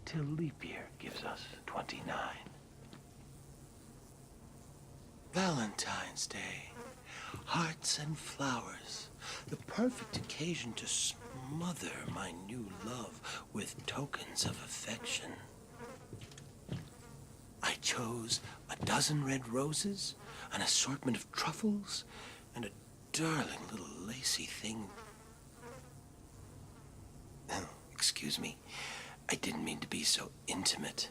till leap year gives us 29. Valentine's Day. Hearts and flowers. The perfect occasion to smother my new love with tokens of affection. I chose a dozen red roses, an assortment of truffles, and a darling little lacy thing. Oh, excuse me. I didn't mean to be so intimate.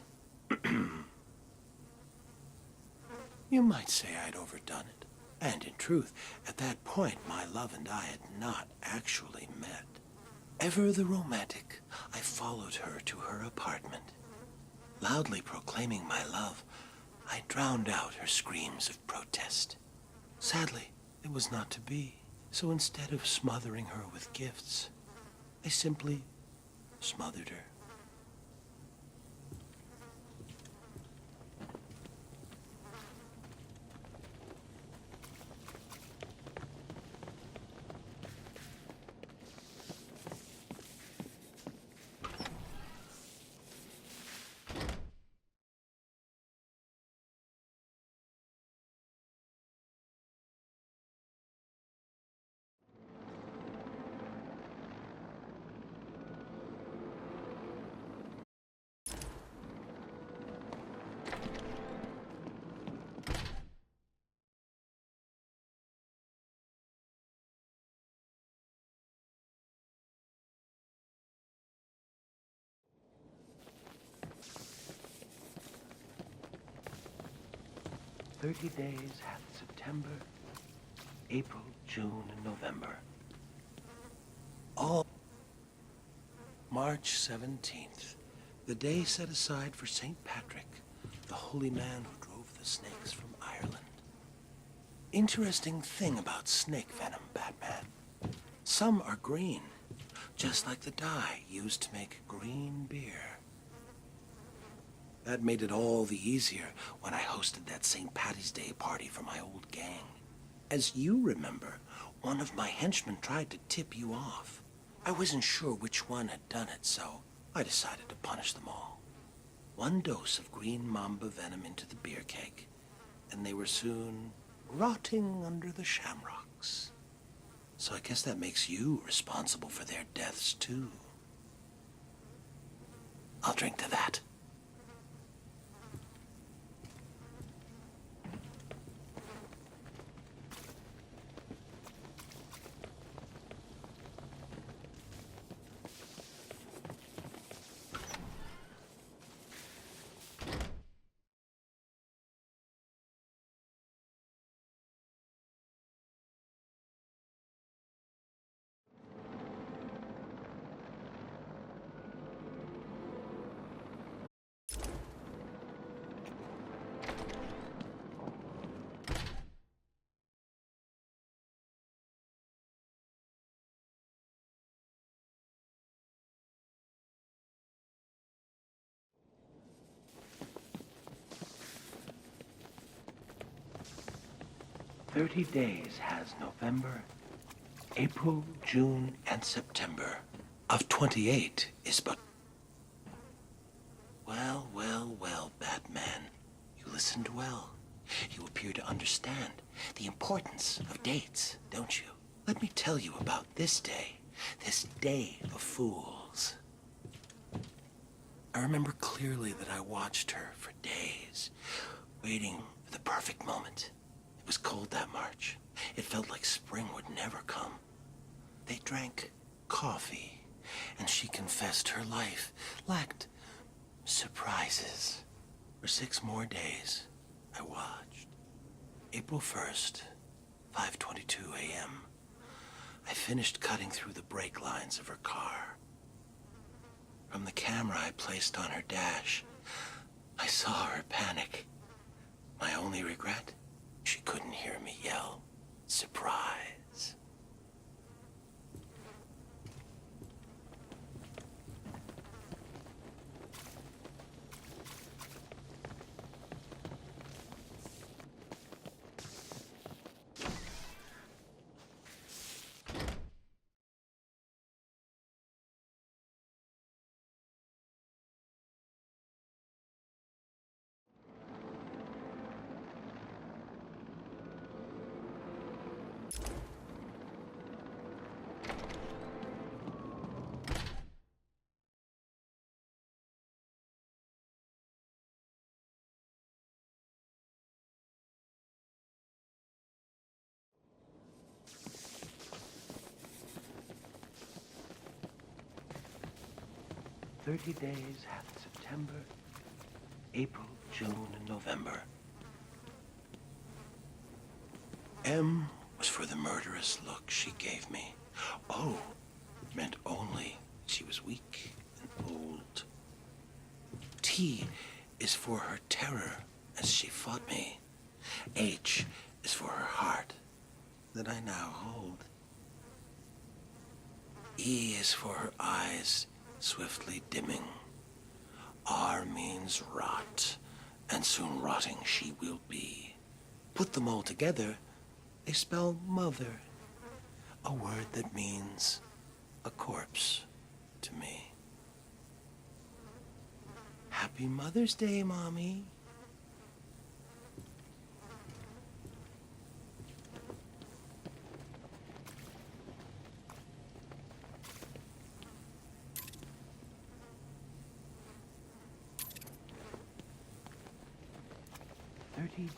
You might say I'd overdone it. And in truth, at that point, my love and I had not actually met. Ever the romantic, I followed her to her apartment. Loudly proclaiming my love, I drowned out her screams of protest. Sadly, it was not to be. So instead of smothering her with gifts, I simply smothered her. "30 days hath September, April, June, and November. All March 17th, the day set aside for St. Patrick, the holy man who drove the snakes from Ireland. Interesting thing about snake venom, Batman. Some are green, just like the dye used to make green beer. That made it all the easier when I hosted that St. Patty's Day party for my old gang. As you remember, one of my henchmen tried to tip you off. I wasn't sure which one had done it, so I decided to punish them all. 1 dose of green mamba venom into the beer keg, and they were soon rotting under the shamrocks. So I guess that makes you responsible for their deaths, too. I'll drink to that. "30 days has November, April, June, and September. Of 28 is but... Well, well, well, Batman. You listened well. You appear to understand the importance of dates, don't you? Let me tell you about this day of fools. I remember clearly that I watched her for days, waiting for the perfect moment. It was cold that March. It felt like spring would never come. They drank coffee, and she confessed her life lacked surprises. For 6 more days, I watched. April 1st, 5:22 a.m. I finished cutting through the brake lines of her car. From the camera I placed on her dash, I saw her panic. My only regret? She couldn't hear me yell, "Surprise." 30 days had September, April, June, and November. M was for the murderous look she gave me. O meant only she was weak and old. T is for her terror as she fought me. H is for her heart that I now hold. E is for her eyes swiftly dimming. R means rot, and soon rotting she will be. Put them all together, they spell mother, a word that means a corpse to me. Happy Mother's Day, Mommy.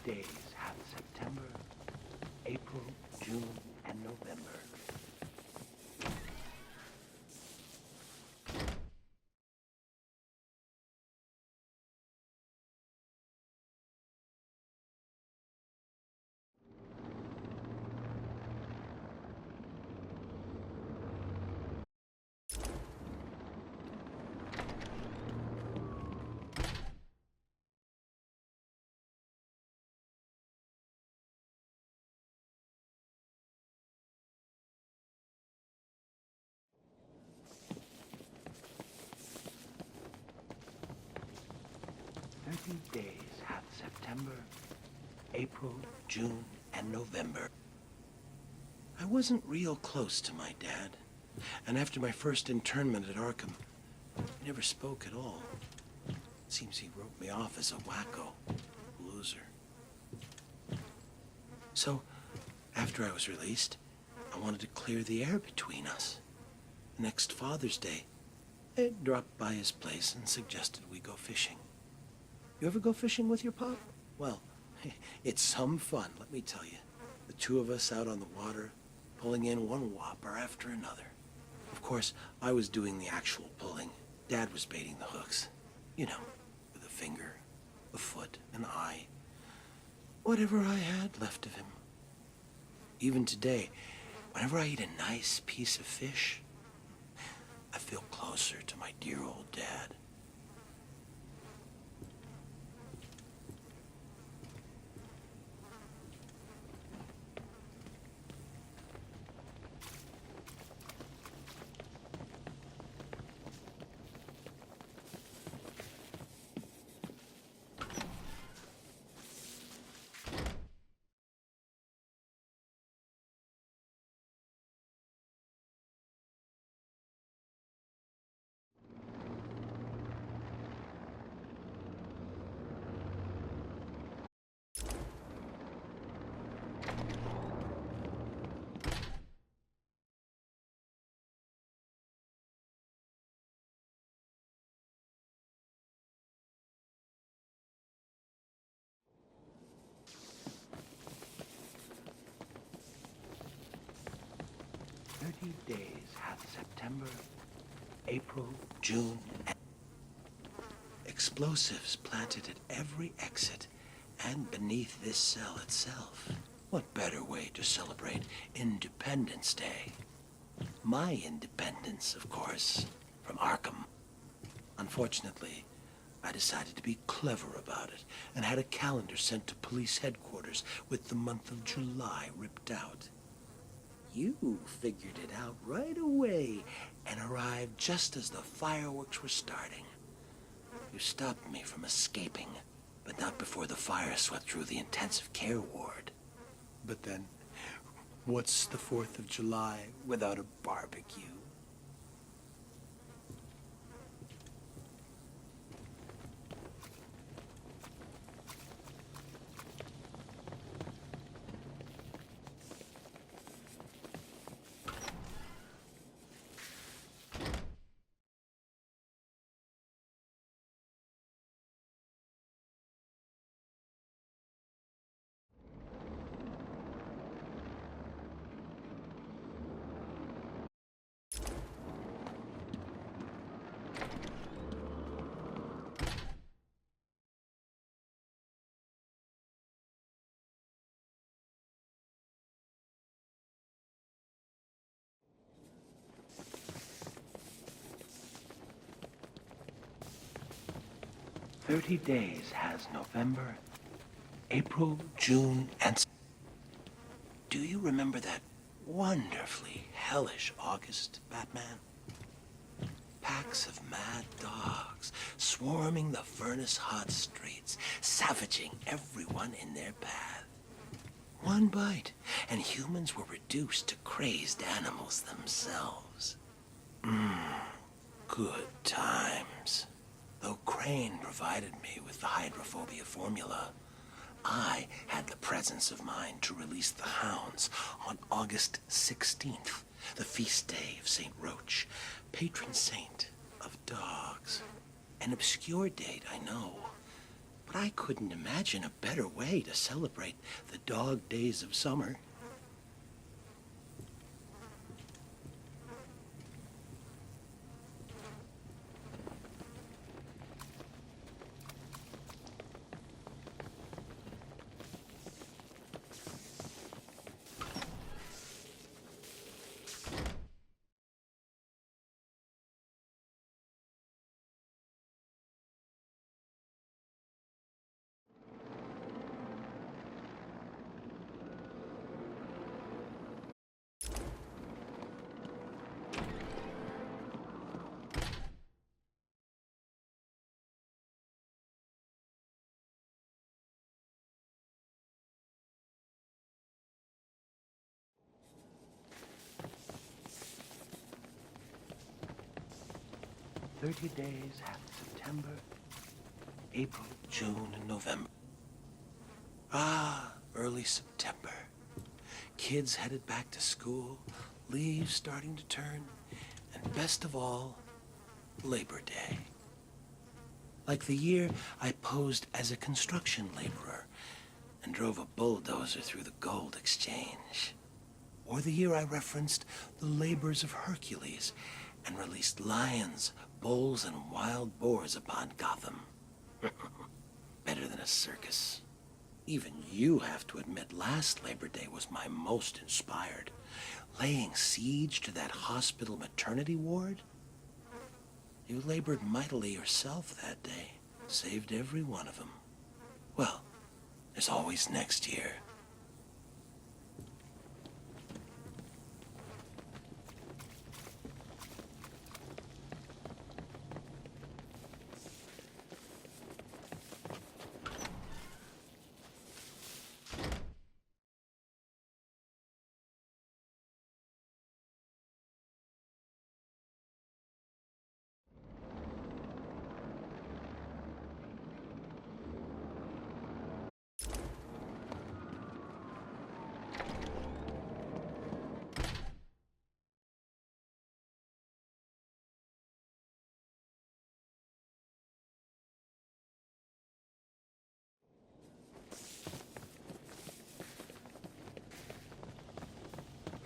Days have September, April, June, and November. Days have September, April, June, and November. I wasn't real close to my dad, and after my first internment at Arkham, he never spoke at all. It seems he wrote me off as a wacko, loser. So, after I was released, I wanted to clear the air between us. Next Father's Day, I dropped by his place and suggested we go fishing. You ever go fishing with your pop? Well, it's some fun, let me tell you. The two of us out on the water, pulling in one whopper after another. Of course, I was doing the actual pulling. Dad was baiting the hooks. You know, with a finger, a foot, an eye. Whatever I had left of him. Even today, whenever I eat a nice piece of fish, I feel closer to my dear old dad. Days have September, April, June, and explosives planted at every exit and beneath this cell itself. What better way to celebrate Independence Day? My independence, of course, from Arkham. Unfortunately, I decided to be clever about it and had a calendar sent to police headquarters with the month of July ripped out. You figured it out right away and arrived just as the fireworks were starting. You stopped me from escaping, but not before the fire swept through the intensive care ward. But then, what's the 4th of July without a barbecue? 30 days has November, April, June, and... Do you remember that wonderfully hellish August, Batman? Packs of mad dogs swarming the furnace-hot streets, savaging everyone in their path. One bite, and humans were reduced to crazed animals themselves. Good times. Though Crane provided me with the hydrophobia formula, I had the presence of mind to release the hounds on August 16th, the feast day of St. Roach, patron saint of dogs. An obscure date, I know, but I couldn't imagine a better way to celebrate the dog days of summer. "30 days have September, April, June, and November." Ah, early September. Kids headed back to school, leaves starting to turn, and best of all, Labor Day. Like the year I posed as a construction laborer and drove a bulldozer through the gold exchange. Or the year I referenced the labors of Hercules and released lions, bulls, and wild boars upon Gotham. Better than a circus. Even you have to admit last Labor Day was my most inspired. Laying siege to that hospital maternity ward? You labored mightily yourself that day. Saved every one of them. Well, there's always next year.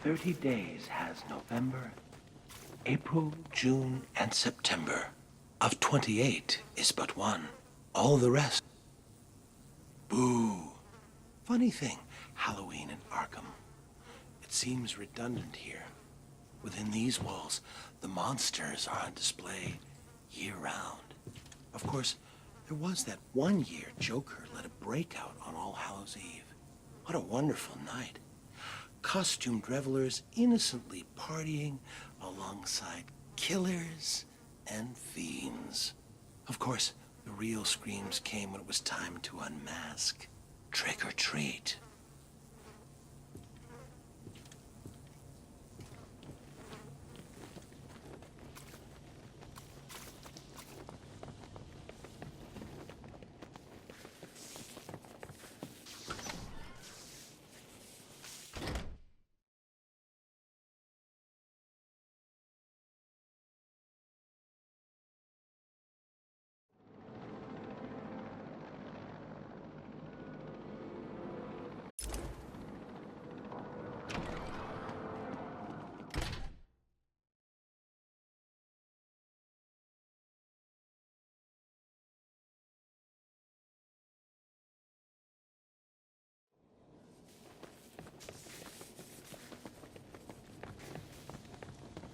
"30 days has November, April, June, and September. Of 28 is but one. All the rest. Boo. Funny thing, Halloween in Arkham. It seems redundant here. Within these walls, the monsters are on display year-round. Of course, there was that one year Joker led a breakout on All Hallows Eve. What a wonderful night. Costumed revelers innocently partying alongside killers and fiends. Of course, the real screams came when it was time to unmask. Trick or treat.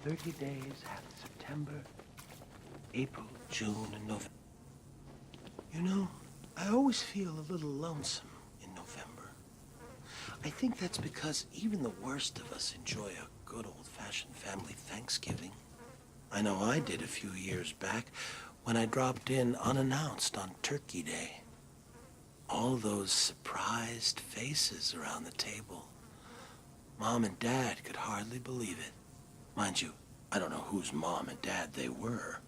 "30 days have September, April, June, and November." You know, I always feel a little lonesome in November. I think that's because even the worst of us enjoy a good old-fashioned family Thanksgiving. I know I did a few years back when I dropped in unannounced on Turkey Day. All those surprised faces around the table. Mom and Dad could hardly believe it. Mind you, I don't know whose mom and dad they were.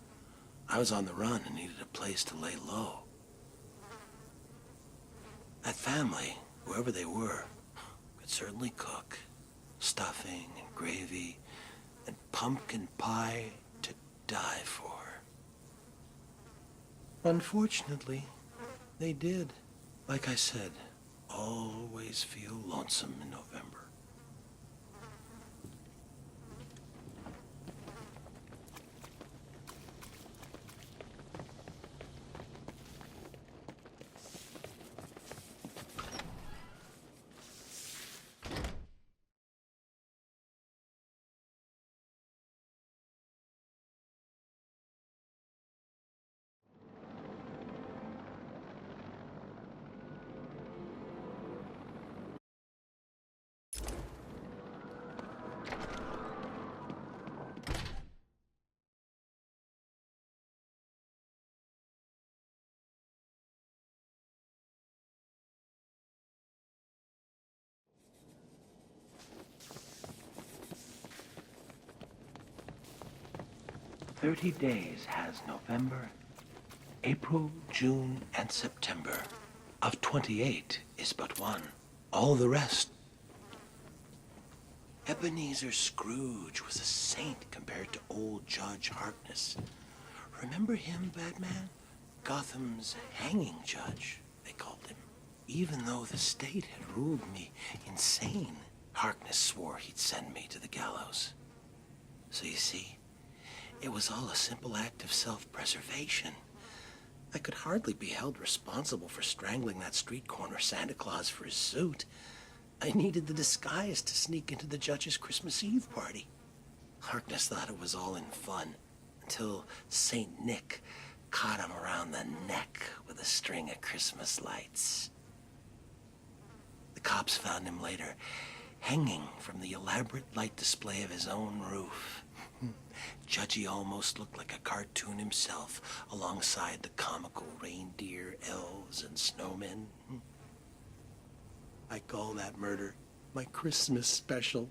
I was on the run and needed a place to lay low. That family, whoever they were, could certainly cook. Stuffing and gravy and pumpkin pie to die for. Unfortunately, they did. Like I said, always feel lonesome in November. "30 days has November, April, June, and September. Of 28 is but one. All the rest." Ebenezer Scrooge was a saint compared to old Judge Harkness. Remember him, Batman? Gotham's hanging judge, they called him. Even though the state had ruled me insane, Harkness swore he'd send me to the gallows. So you see, it was all a simple act of self-preservation. I could hardly be held responsible for strangling that street corner Santa Claus for his suit. I needed the disguise to sneak into the judge's Christmas Eve party. Harkness thought it was all in fun, until Saint Nick caught him around the neck with a string of Christmas lights. The cops found him later, hanging from the elaborate light display of his own roof. Judgy almost looked like a cartoon himself, alongside the comical reindeer, elves, and snowmen. I call that murder my Christmas special.